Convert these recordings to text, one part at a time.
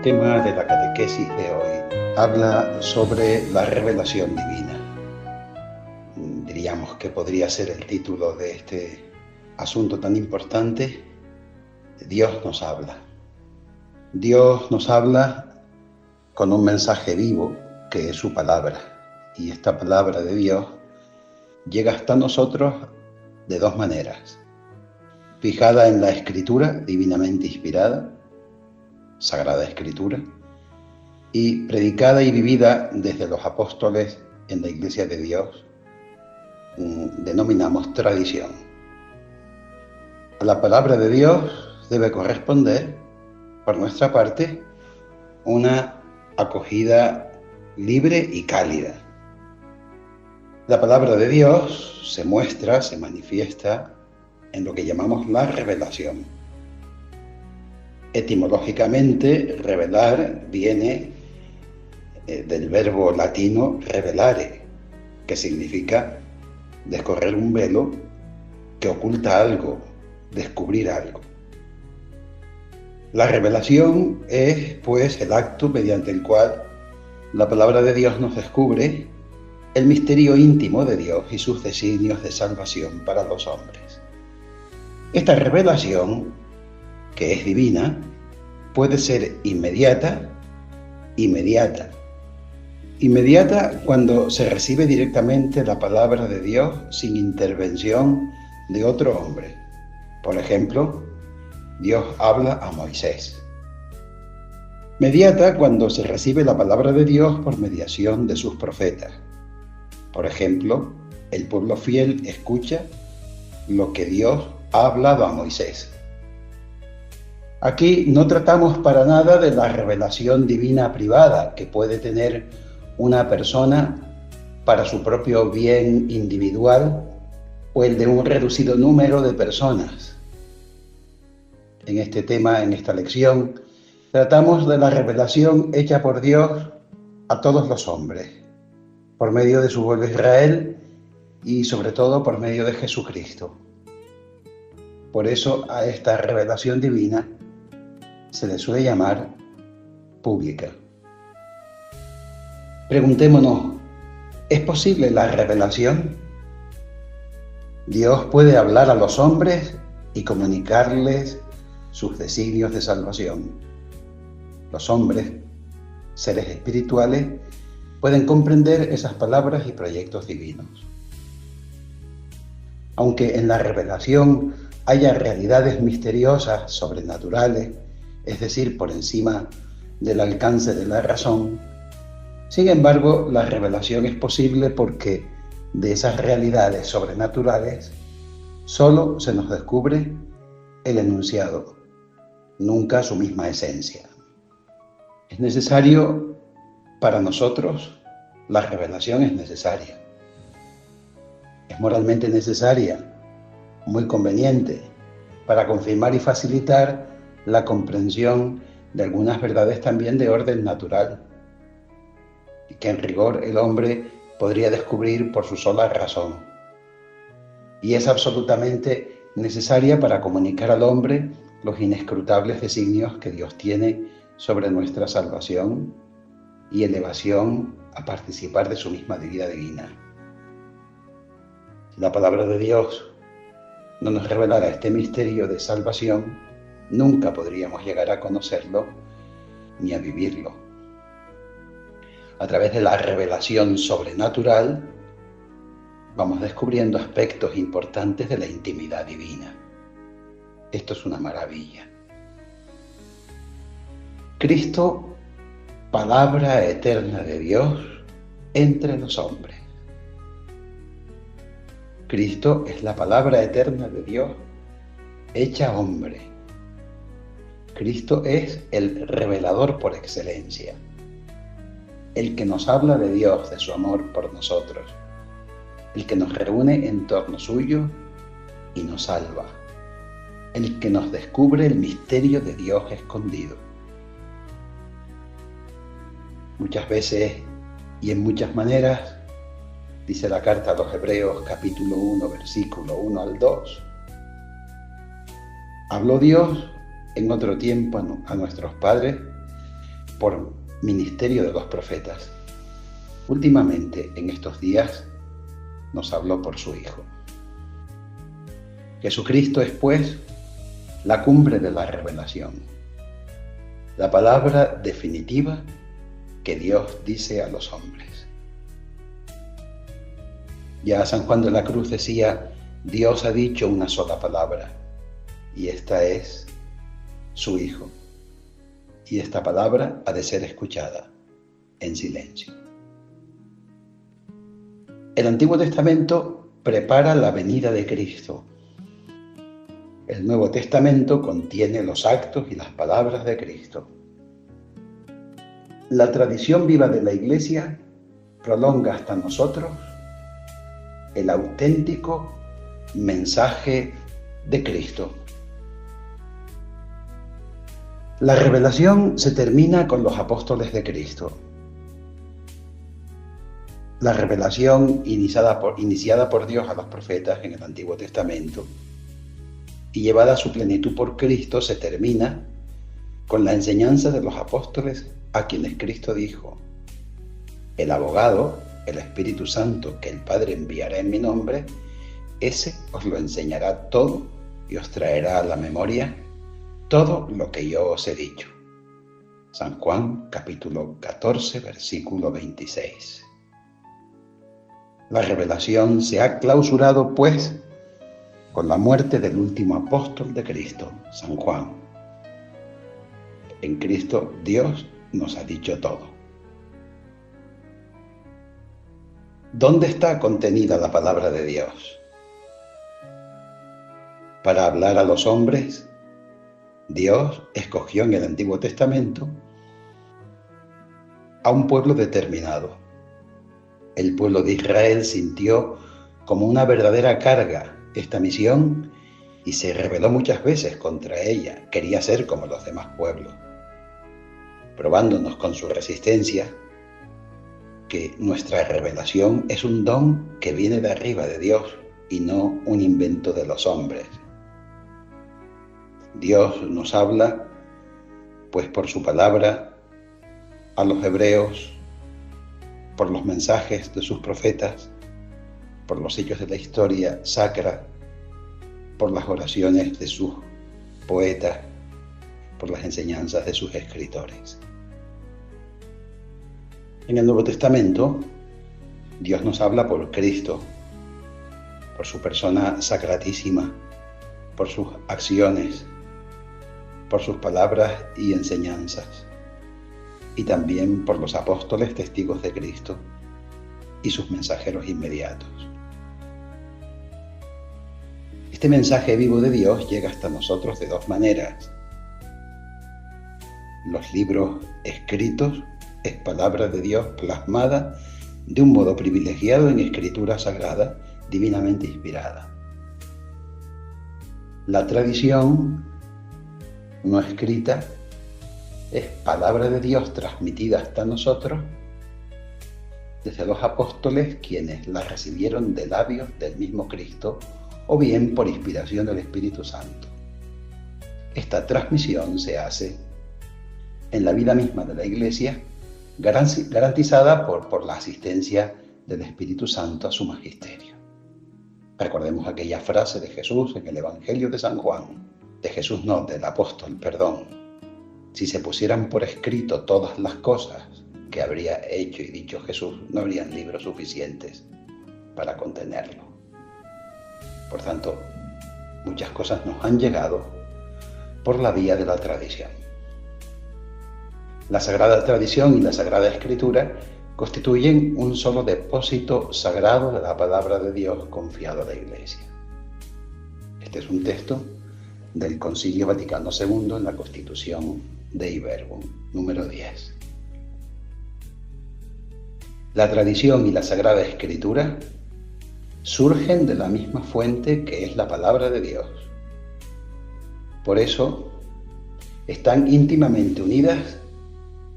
tema de la catequesis de hoy habla sobre la revelación divina. Diríamos que podría ser el título de este asunto tan importante. Dios nos habla. Dios nos habla con un mensaje vivo que es su palabra. Y esta palabra de Dios llega hasta nosotros de dos maneras. Fijada en la Escritura, divinamente inspirada, Sagrada Escritura, y predicada y vivida desde los apóstoles en la Iglesia de Dios, denominamos tradición. A la palabra de Dios debe corresponder, por nuestra parte, una acogida libre y cálida. La palabra de Dios se muestra, se manifiesta en lo que llamamos la revelación. Etimológicamente, revelar viene del verbo latino revelare, que significa descorrer un velo que oculta algo, descubrir algo. La revelación es, pues, el acto mediante el cual la palabra de Dios nos descubre el misterio íntimo de Dios y sus designios de salvación para los hombres. Esta revelación, que es divina, puede ser inmediata. Inmediata cuando se recibe directamente la palabra de Dios sin intervención de otro hombre. Por ejemplo, Dios habla a Moisés. Mediata cuando se recibe la palabra de Dios por mediación de sus profetas. Por ejemplo, el pueblo fiel escucha lo que Dios ha hablado a Moisés. Aquí no tratamos para nada de la revelación divina privada que puede tener una persona para su propio bien individual o el de un reducido número de personas. En este tema, en esta lección, tratamos de la revelación hecha por Dios a todos los hombres, por medio de su pueblo Israel y sobre todo por medio de Jesucristo. Por eso a esta revelación divina se le suele llamar pública. Preguntémonos, ¿es posible la revelación? ¿Dios puede hablar a los hombres y comunicarles sus designios de salvación? Los hombres, seres espirituales, pueden comprender esas palabras y proyectos divinos. Aunque en la revelación haya realidades misteriosas, sobrenaturales, es decir, por encima del alcance de la razón, sin embargo, la revelación es posible porque de esas realidades sobrenaturales solo se nos descubre el enunciado, nunca su misma esencia. Es necesario para nosotros, la revelación es necesaria. Es moralmente necesaria, muy conveniente, para confirmar y facilitar la comprensión de algunas verdades también de orden natural, y que en rigor el hombre podría descubrir por su sola razón. Y es absolutamente necesaria para comunicar al hombre los inescrutables designios que Dios tiene sobre nuestra salvación y elevación a participar de su misma vida divina. Si la palabra de Dios no nos revelara este misterio de salvación, nunca podríamos llegar a conocerlo ni a vivirlo. A través de la revelación sobrenatural, vamos descubriendo aspectos importantes de la intimidad divina. Esto es una maravilla. Cristo, palabra eterna de Dios entre los hombres. Cristo es la palabra eterna de Dios hecha hombre. Cristo es el revelador por excelencia, el que nos habla de Dios, de su amor por nosotros, el que nos reúne en torno suyo y nos salva, el que nos descubre el misterio de Dios escondido. Muchas veces y en muchas maneras, dice la carta a los Hebreos, capítulo 1, versículo 1 al 2, habló Dios en otro tiempo a nuestros padres por ministerio de los profetas, últimamente en estos días nos habló por su Hijo. Jesucristo es, pues, la cumbre de la revelación, la palabra definitiva que Dios dice a los hombres. Ya San Juan de la Cruz decía: Dios ha dicho una sola palabra, y esta es su Hijo. Y esta palabra ha de ser escuchada en silencio. El Antiguo Testamento prepara la venida de Cristo. El Nuevo Testamento contiene los actos y las palabras de Cristo. La tradición viva de la Iglesia prolonga hasta nosotros el auténtico mensaje de Cristo. La revelación se termina con los apóstoles de Cristo. La revelación iniciada por Dios a los profetas en el Antiguo Testamento y llevada a su plenitud por Cristo se termina con la enseñanza de los apóstoles, a quienes Cristo dijo: el abogado, el Espíritu Santo que el Padre enviará en mi nombre, ese os lo enseñará todo y os traerá a la memoria todo lo que yo os he dicho. San Juan capítulo 14, versículo 26. La revelación se ha clausurado, pues, con la muerte del último apóstol de Cristo, San Juan. En Cristo Dios nos ha dicho todo. ¿Dónde está contenida la palabra de Dios? Para hablar a los hombres, Dios escogió en el Antiguo Testamento a un pueblo determinado. El pueblo de Israel sintió como una verdadera carga esta misión y se rebeló muchas veces contra ella. Quería ser como los demás pueblos, probándonos con su resistencia que nuestra revelación es un don que viene de arriba de Dios y no un invento de los hombres. Dios nos habla, pues, por su palabra a los hebreos, por los mensajes de sus profetas, por los hechos de la historia sacra, por las oraciones de sus poetas, por las enseñanzas de sus escritores. En el Nuevo Testamento, Dios nos habla por Cristo, por su persona sacratísima, por sus acciones, por sus palabras y enseñanzas, y también por los apóstoles testigos de Cristo y sus mensajeros inmediatos. Este mensaje vivo de Dios llega hasta nosotros de dos maneras. Los libros escritos es palabra de Dios plasmada de un modo privilegiado en escritura sagrada, divinamente inspirada. La tradición no escrita es palabra de Dios transmitida hasta nosotros desde los apóstoles, quienes la recibieron de labios del mismo Cristo o bien por inspiración del Espíritu Santo. Esta transmisión se hace en la vida misma de la Iglesia, garantizada por la asistencia del Espíritu Santo a su magisterio. Recordemos aquella frase de Jesús en el Evangelio de San Juan, del apóstol, perdón: si se pusieran por escrito todas las cosas que habría hecho y dicho Jesús, no habrían libros suficientes para contenerlo. Por tanto, muchas cosas nos han llegado por la vía de la tradición. La Sagrada Tradición y la Sagrada Escritura constituyen un solo depósito sagrado de la palabra de Dios confiado a la Iglesia. Este es un texto del Concilio Vaticano II en la Constitución Dei Verbum, número 10. La tradición y la Sagrada Escritura surgen de la misma fuente que es la palabra de Dios. Por eso están íntimamente unidas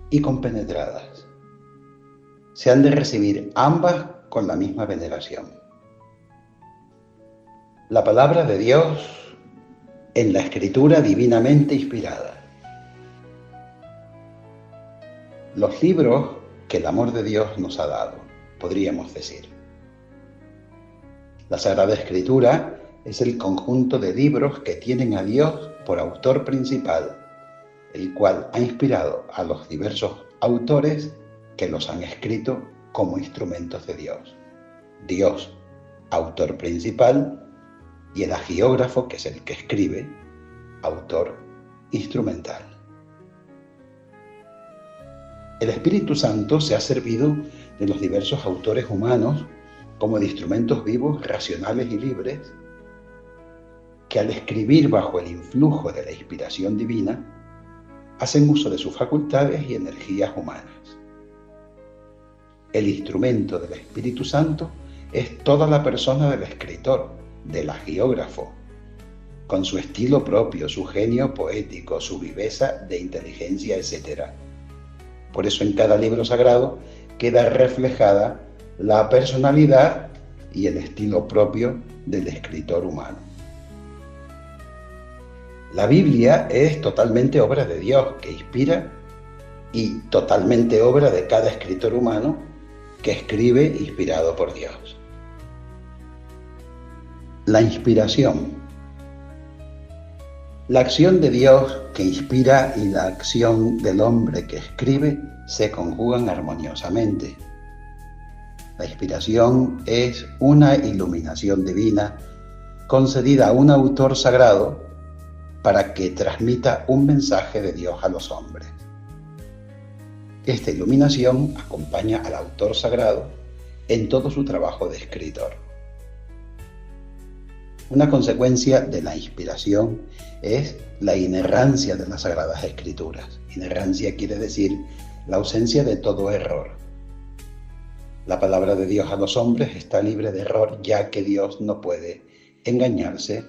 y compenetradas. Se han de recibir ambas con la misma veneración. La palabra de Dios en la Escritura divinamente inspirada. los libros que el amor de Dios nos ha dado, podríamos decir. La Sagrada Escritura es el conjunto de libros que tienen a Dios por autor principal, el cual ha inspirado a los diversos autores que los han escrito como instrumentos de Dios. Dios, autor principal, y el agiógrafo, que es el que escribe, autor instrumental. El Espíritu Santo se ha servido de los diversos autores humanos como de instrumentos vivos, racionales y libres, que al escribir bajo el influjo de la inspiración divina, hacen uso de sus facultades y energías humanas. El instrumento del Espíritu Santo es toda la persona del escritor, del agiógrafo, con su estilo propio, su genio poético, su viveza de inteligencia, etc. Por eso en cada libro sagrado queda reflejada la personalidad y el estilo propio del escritor humano. La Biblia es totalmente obra de Dios, que inspira, y totalmente obra de cada escritor humano que escribe inspirado por Dios. La inspiración. La acción de Dios que inspira y la acción del hombre que escribe se conjugan armoniosamente. La inspiración es una iluminación divina concedida a un autor sagrado para que transmita un mensaje de Dios a los hombres. Esta iluminación acompaña al autor sagrado en todo su trabajo de escritor. Una consecuencia de la inspiración es la inerrancia de las Sagradas Escrituras. Inerrancia quiere decir la ausencia de todo error. La palabra de Dios a los hombres está libre de error, ya que Dios no puede engañarse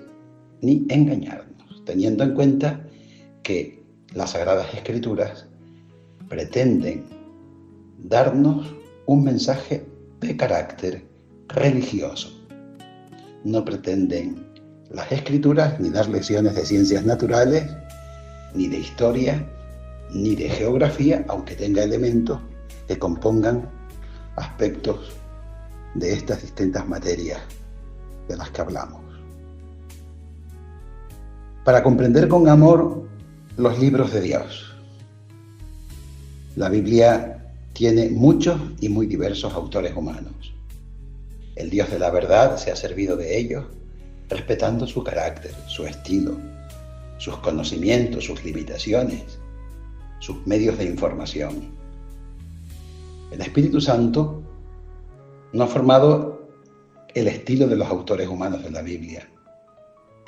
ni engañarnos, teniendo en cuenta que las Sagradas Escrituras pretenden darnos un mensaje de carácter religioso. No pretenden las escrituras ni dar lecciones de ciencias naturales, ni de historia, ni de geografía, aunque tenga elementos que compongan aspectos de estas distintas materias de las que hablamos. Para comprender con amor los libros de Dios. La Biblia tiene muchos y muy diversos autores humanos. El Dios de la verdad se ha servido de ellos, respetando su carácter, su estilo, sus conocimientos, sus limitaciones, sus medios de información. El Espíritu Santo no ha formado el estilo de los autores humanos de la Biblia.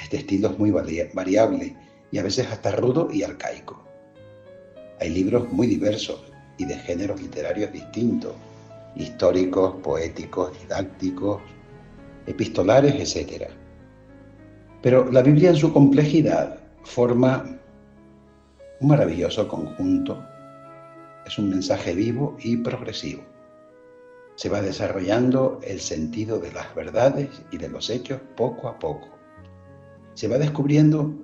Este estilo es muy variable y a veces hasta rudo y arcaico. Hay libros muy diversos y de géneros literarios distintos, históricos, poéticos, didácticos, epistolares, etc. Pero la Biblia en su complejidad forma un maravilloso conjunto. Es un mensaje vivo y progresivo. Se va desarrollando el sentido de las verdades y de los hechos poco a poco. Se va descubriendo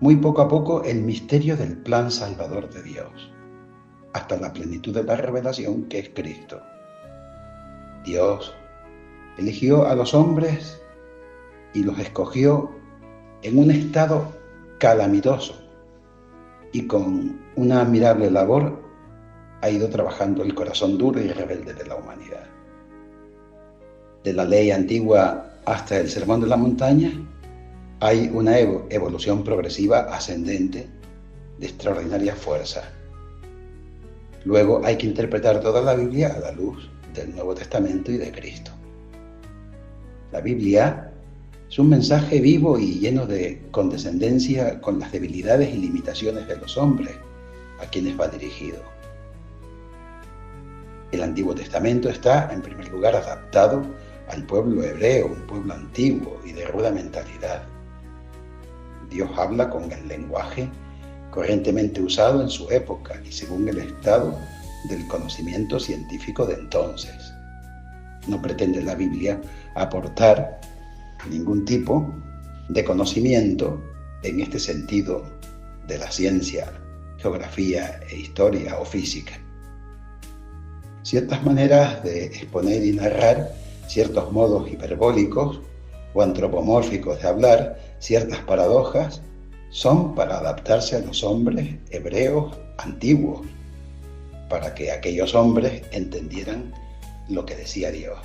muy poco a poco el misterio del plan salvador de Dios, hasta la plenitud de la revelación que es Cristo. Dios eligió a los hombres y los escogió en un estado calamitoso y con una admirable labor ha ido trabajando el corazón duro y rebelde de la humanidad. De la ley antigua hasta el Sermón de la Montaña hay una evolución progresiva ascendente de extraordinaria fuerza. Luego hay que interpretar toda la Biblia a la luz del Nuevo Testamento y de Cristo. La Biblia es un mensaje vivo y lleno de condescendencia con las debilidades y limitaciones de los hombres a quienes va dirigido. El Antiguo Testamento está, en primer lugar, adaptado al pueblo hebreo, un pueblo antiguo y de ruda mentalidad. Dios habla con el lenguaje corrientemente usado en su época y según el estado del conocimiento científico de entonces. No pretende la Biblia aportar ningún tipo de conocimiento en este sentido de la ciencia, geografía e historia o física. Ciertas maneras de exponer y narrar, ciertos modos hiperbólicos o antropomórficos de hablar, ciertas paradojas, son para adaptarse a los hombres hebreos antiguos, para que aquellos hombres entendieran lo que decía Dios.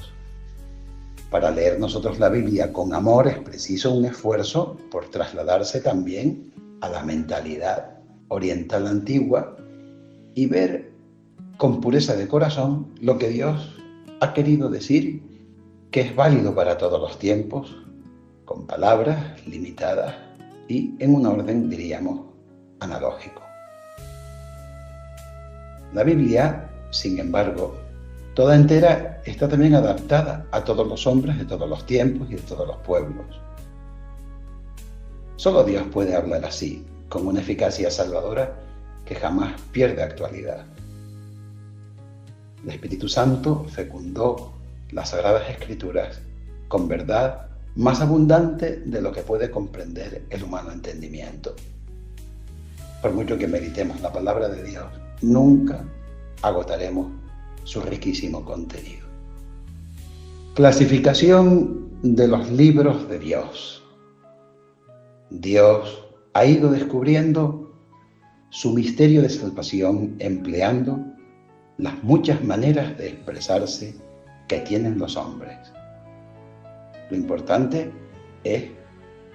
Para leer nosotros la Biblia con amor es preciso un esfuerzo por trasladarse también a la mentalidad oriental antigua y ver con pureza de corazón lo que Dios ha querido decir, que es válido para todos los tiempos, con palabras limitadas y en un orden, diríamos, analógico. La Biblia, sin embargo, toda entera, está también adaptada a todos los hombres de todos los tiempos y de todos los pueblos. Solo Dios puede hablar así, con una eficacia salvadora que jamás pierde actualidad. El Espíritu Santo fecundó las Sagradas Escrituras con verdad más abundante de lo que puede comprender el humano entendimiento. Por mucho que meditemos la palabra de Dios, nunca agotaremos su riquísimo contenido. Clasificación de los libros de Dios. Dios ha ido descubriendo su misterio de salvación empleando las muchas maneras de expresarse que tienen los hombres. Lo importante es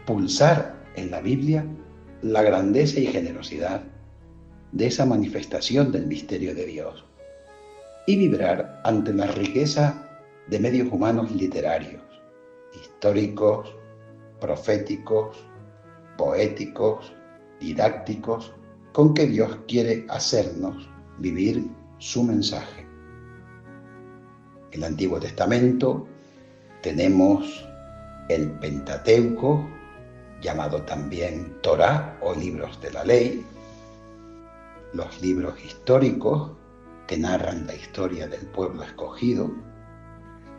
pulsar en la Biblia la grandeza y generosidad de esa manifestación del misterio de Dios y vibrar ante la riqueza de medios humanos literarios, históricos, proféticos, poéticos, didácticos, con que Dios quiere hacernos vivir su mensaje. En el Antiguo Testamento tenemos el Pentateuco, llamado también Torá o libros de la ley, los libros históricos que narran la historia del pueblo escogido,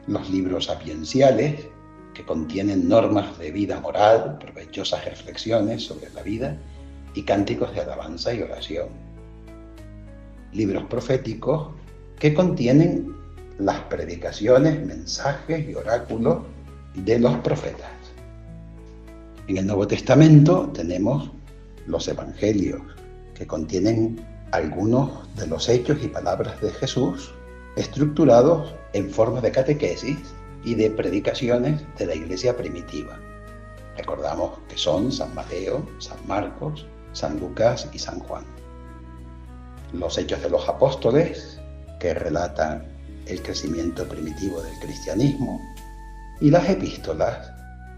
los libros sapienciales que contienen normas de vida moral, provechosas reflexiones sobre la vida y cánticos de alabanza y oración, libros proféticos que contienen las predicaciones, mensajes y oráculos de los profetas. En el Nuevo Testamento tenemos los evangelios, que contienen algunos de los hechos y palabras de Jesús, estructurados en forma de catequesis y de predicaciones de la iglesia primitiva. Recordamos que son San Mateo, San Marcos, San Lucas y San Juan. Los Hechos de los Apóstoles, que relatan el crecimiento primitivo del cristianismo, y las epístolas,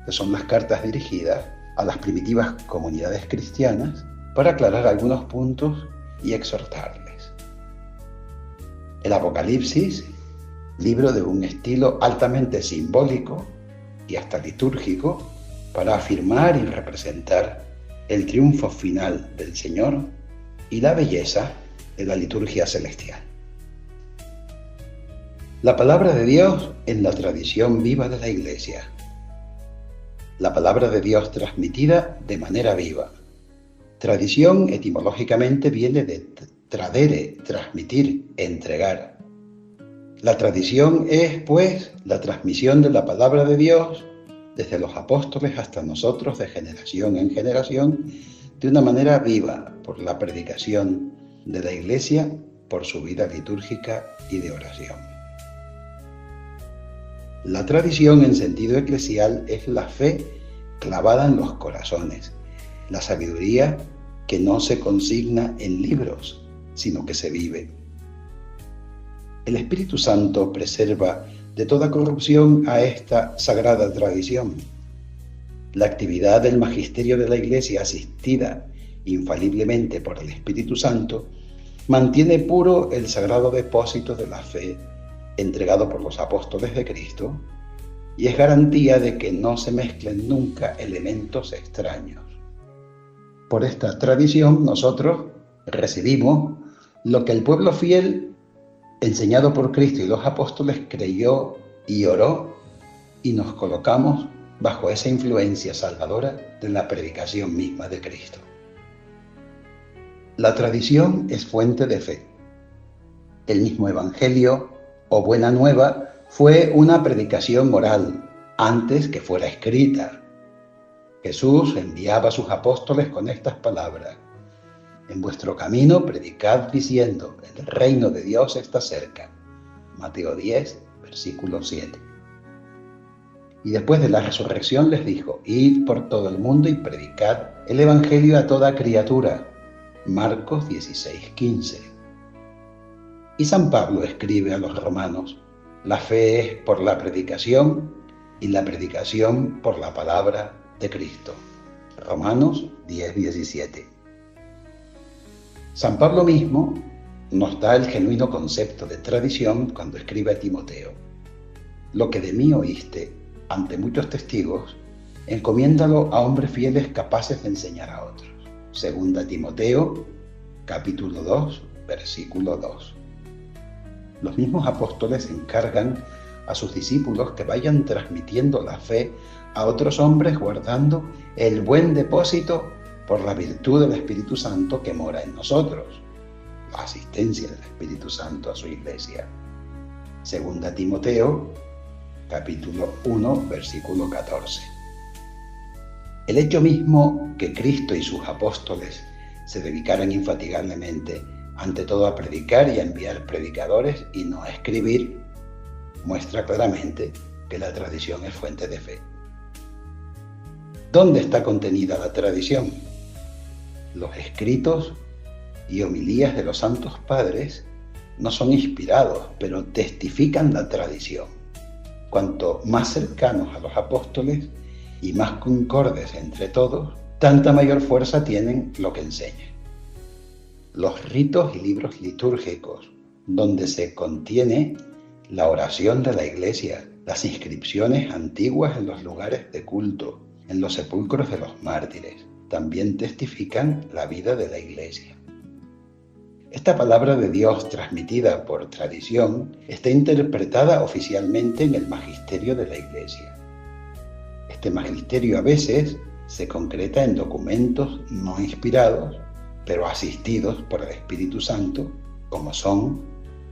que son las cartas dirigidas a las primitivas comunidades cristianas para aclarar algunos puntos y exhortarles. El Apocalipsis, libro de un estilo altamente simbólico y hasta litúrgico, para afirmar y representar el triunfo final del Señor y la belleza de la liturgia celestial. La palabra de Dios en la tradición viva de la Iglesia. La palabra de Dios transmitida de manera viva. Tradición etimológicamente viene de tradere, transmitir, entregar. La tradición es, pues, la transmisión de la palabra de Dios desde los apóstoles hasta nosotros de generación en generación, de una manera viva por la predicación de la Iglesia, por su vida litúrgica y de oración. La tradición en sentido eclesial es la fe clavada en los corazones, la sabiduría que no se consigna en libros, sino que se vive. El Espíritu Santo preserva de toda corrupción a esta sagrada tradición. La actividad del magisterio de la Iglesia, asistida infaliblemente por el Espíritu Santo, mantiene puro el sagrado depósito de la fe entregado por los apóstoles de Cristo y es garantía de que no se mezclen nunca elementos extraños. Por esta tradición nosotros recibimos lo que el pueblo fiel, enseñado por Cristo y los apóstoles, creyó y oró, y nos colocamos bajo esa influencia salvadora de la predicación misma de Cristo. La tradición es fuente de fe. El mismo Evangelio o buena nueva fue una predicación oral antes que fuera escrita. Jesús enviaba a sus apóstoles con estas palabras: en vuestro camino predicad diciendo, el reino de Dios está cerca. Mateo 10, versículo 7. Y después de la resurrección les dijo: id por todo el mundo y predicad el evangelio a toda criatura. Marcos 16, 15. Y San Pablo escribe a los romanos: la fe es por la predicación y la predicación por la palabra de Cristo. Romanos 10, 17. San Pablo mismo nos da el genuino concepto de tradición cuando escribe a Timoteo: lo que de mí oíste ante muchos testigos, encomiéndalo a hombres fieles capaces de enseñar a otros. Segunda Timoteo, capítulo 2, versículo 2. Los mismos apóstoles encargan a sus discípulos que vayan transmitiendo la fe a otros hombres, guardando el buen depósito por la virtud del Espíritu Santo que mora en nosotros, la asistencia del Espíritu Santo a su iglesia. Segunda Timoteo, capítulo 1, versículo 14. El hecho mismo que Cristo y sus apóstoles se dedicaran infatigablemente ante todo a predicar y a enviar predicadores y no a escribir, muestra claramente que la tradición es fuente de fe. ¿Dónde está contenida la tradición? Los escritos y homilías de los santos padres no son inspirados, pero testifican la tradición. Cuanto más cercanos a los apóstoles y más concordes entre todos, tanta mayor fuerza tienen lo que enseñan. Los ritos y libros litúrgicos, donde se contiene la oración de la Iglesia, las inscripciones antiguas en los lugares de culto, en los sepulcros de los mártires, también testifican la vida de la Iglesia. Esta palabra de Dios transmitida por tradición está interpretada oficialmente en el magisterio de la Iglesia. Este magisterio a veces se concreta en documentos no inspirados, pero asistidos por el Espíritu Santo, como son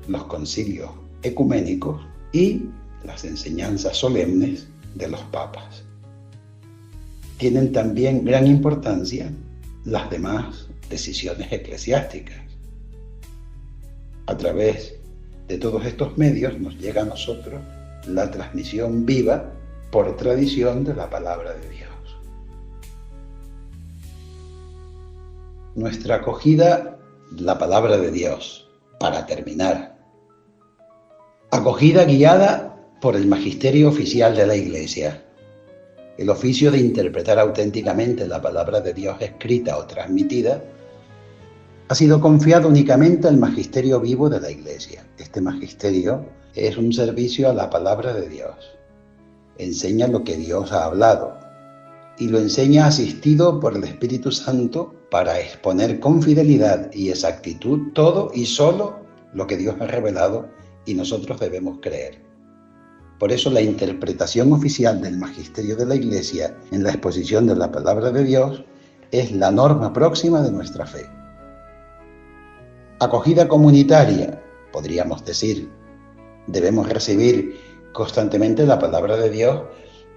los concilios ecuménicos y las enseñanzas solemnes de los papas. Tienen también gran importancia las demás decisiones eclesiásticas. A través de todos estos medios nos llega a nosotros la transmisión viva por tradición de la palabra de Dios. Nuestra acogida, la palabra de Dios, para terminar. Acogida guiada por el magisterio oficial de la Iglesia. El oficio de interpretar auténticamente la palabra de Dios escrita o transmitida ha sido confiado únicamente al magisterio vivo de la Iglesia. Este magisterio es un servicio a la palabra de Dios. Enseña lo que Dios ha hablado y lo enseña asistido por el Espíritu Santo para exponer con fidelidad y exactitud todo y solo lo que Dios ha revelado y nosotros debemos creer. Por eso la interpretación oficial del magisterio de la Iglesia en la exposición de la palabra de Dios es la norma próxima de nuestra fe. Acogida comunitaria, podríamos decir. Debemos recibir constantemente la palabra de Dios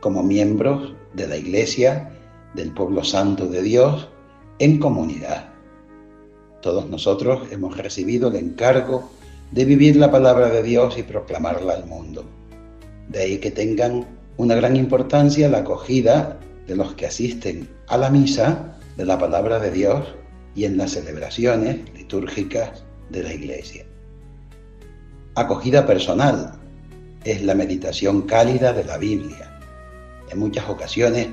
como miembros de la Iglesia, del pueblo santo de Dios, en comunidad. Todos nosotros hemos recibido el encargo de vivir la palabra de Dios y proclamarla al mundo. De ahí que tengan una gran importancia la acogida de los que asisten a la misa de la palabra de Dios y en las celebraciones litúrgicas de la Iglesia. Acogida personal es la meditación cálida de la Biblia. En muchas ocasiones,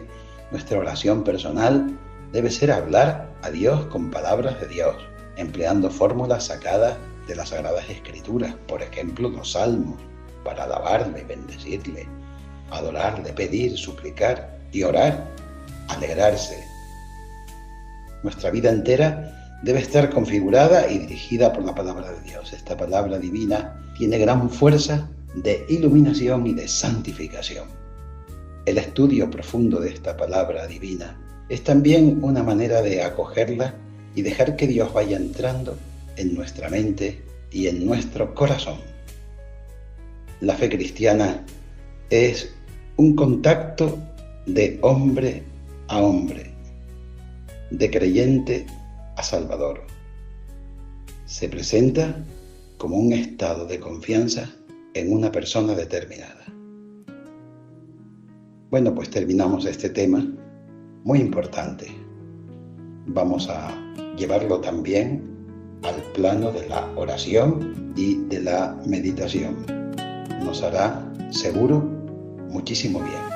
nuestra oración personal debe ser hablar a Dios con palabras de Dios, empleando fórmulas sacadas de las Sagradas Escrituras, por ejemplo, los Salmos, para alabarle, bendecirle, adorarle, pedir, suplicar y orar, alegrarse. Nuestra vida entera debe estar configurada y dirigida por la palabra de Dios. Esta palabra divina tiene gran fuerza de iluminación y de santificación. El estudio profundo de esta palabra divina es también una manera de acogerla y dejar que Dios vaya entrando en nuestra mente y en nuestro corazón. La fe cristiana es un contacto de hombre a hombre, de creyente a salvador. Se presenta como un estado de confianza en una persona determinada. Bueno, pues terminamos este tema muy importante. Vamos a llevarlo también al plano de la oración y de la meditación. Nos hará, seguro, muchísimo bien.